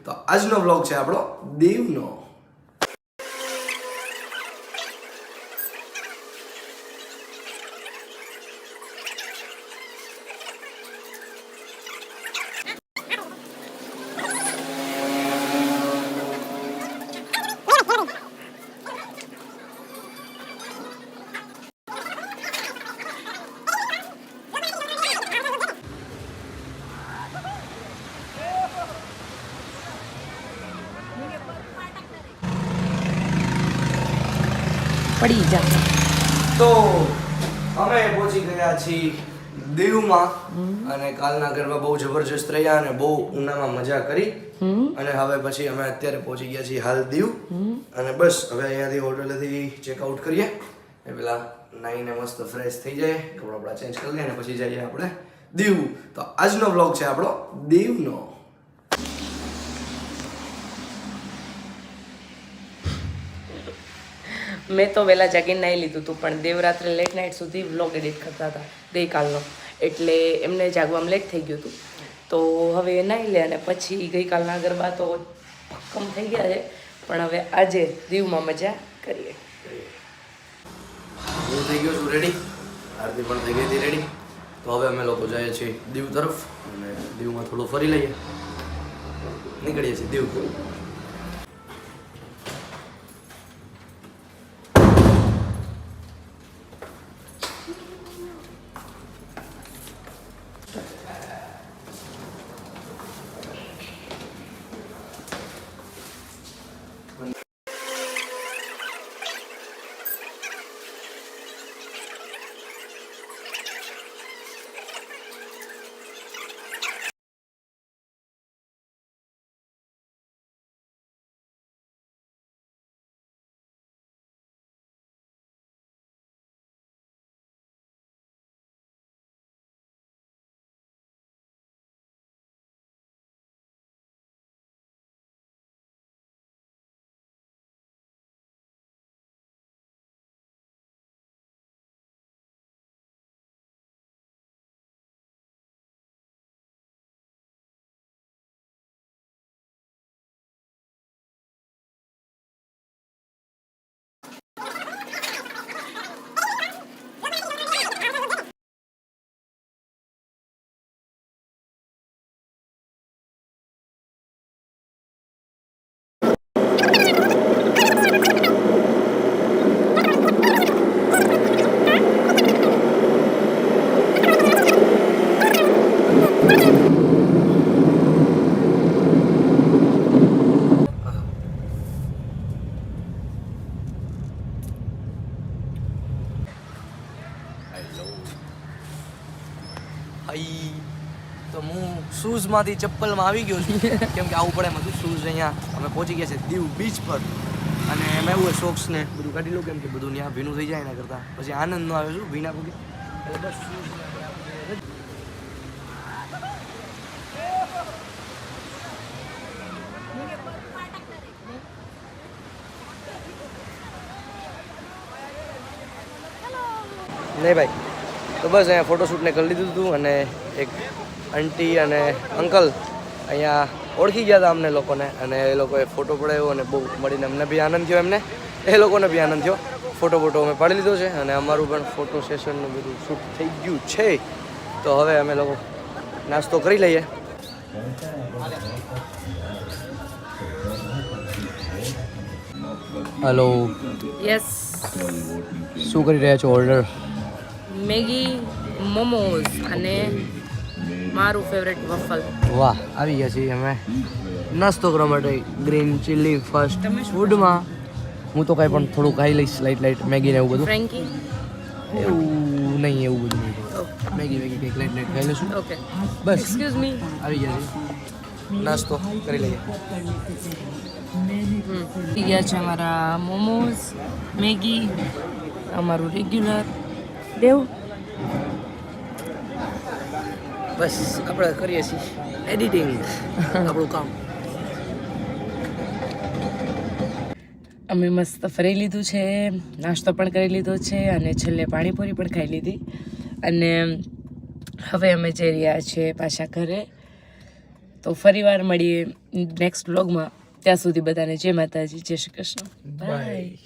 તો આજનો વ્લોગ છે આપણો દીવનો. પડી જા. તો અમે પહોંચી ગયા છીએ દીવમાં અને કાલના ગરબા બહુ જબરજસ્ત રહ્યા અને બહુ ઉનામાં મજા કરી અને હવે પછી અમે અત્યારે પહોંચી ગયા છીએ હાલ દીવ અને બસ હવે અહીંયાથી હોટેલેથી ચેકઆઉટ કરીએ એ પેલા નાઈને મસ્ત ફ્રેશ થઈ જાય, કપડાં બપડા ચેન્જ કરી લઈએ અને પછી જઈએ આપણે દીવ. તો આજનો વ્લોગ છે આપણો દીવનો. મેં તો વહેલા જાગીને નાહી લીધું હતું, પણ દેવરાત્રે લેટ નાઇટ સુધી વ્લોગ એડિટ કરતા હતા ગઈકાલનો, એટલે એમને જાગવામાં લેટ થઈ ગયું હતું. તો હવે એ નાહી લે અને પછી ગઈકાલના ગરબા તો ભક્કમ થઈ ગયા છે, પણ હવે આજે દીવમાં મજા કરીએ. હું થઈ ગયો છું રેડી, આરતી પણ થઈ ગઈ હતી રેડી. તો હવે અમે લોકો જઈએ છીએ દીવ તરફ અને દીવમાં થોડું ફરી લઈએ, નીકળીએ છીએ દીવ. તો હું શૂઝમાંથી ચપ્પલમાં આવી ગયો છું, કેમ કે આવું પડે એમાં શૂઝ. અહીંયા અમે પહોંચી ગયા છે દીવ બીચ પર અને એમાં એવું સોક્સને બધું કાઢી લો, કેમ કે બધું ત્યાં ભીનું થઈ જાય એના કરતાં પછી આનંદ નો આવે છું ભીના પગે. એટલે બસ નહીં ભાઈ, તો બસ અહીંયા ફોટોશૂટને કરી લીધું હતું અને એક આંટી અને અંકલ અહીંયા ઓળખી ગયા હતા અમને લોકોને અને એ લોકોએ ફોટો પડાવ્યો અને બહુ મળીને અમને બી આનંદ થયો, એમને એ લોકોને બી આનંદ થયો. ફોટો અમે પાડી લીધો છે અને અમારું પણ ફોટો સેશનનું બધું શૂટ થઈ ગયું છે. તો હવે અમે લોકો નાસ્તો કરી લઈએ. હેલો, યસ, શું કરી રહ્યા છો? ઓર્ડર મેગી, મોમોઝ અને મારું ફેવરેટ વફલ. વાહ, આવી ગયા છીએ અમે નાસ્તો કરવા માટે ગ્રીન ચીલી ફાસ્ટ ફૂડમાં. હું તો કાંઈ પણ થોડું ખાઈ લઈશ, લાઈટ મેગી ને એવું બધું. ફ્રેન્કી એવું નહીં, એવું બધું નહીં. મેગી કંઈક લાઈટ ખાઈ લઈશું. ઓકે, બસ એક્સક્યુઝ મી. આવી ગયા છે, નાસ્તો કરી લઈએ. થઈ ગયા છે અમારા મોમોઝ, મેગી, અમારું રેગ્યુલર દેવ. બસ આપણે કરીએ છીએ એડિટિંગ, આપણું કામ. અમે મસ્ત ફરી લીધું છે, નાસ્તો પણ કરી લીધો છે અને છેલ્લે પાણીપુરી પણ ખાઈ લીધી અને હવે અમે જઈ રહ્યા છીએ પાછા ઘરે. તો ફરી વાર મળીએ નેક્સ્ટ વ્લોગમાં. ત્યાં સુધી બધાને જય માતાજી, જય શ્રી કૃષ્ણ, બાય.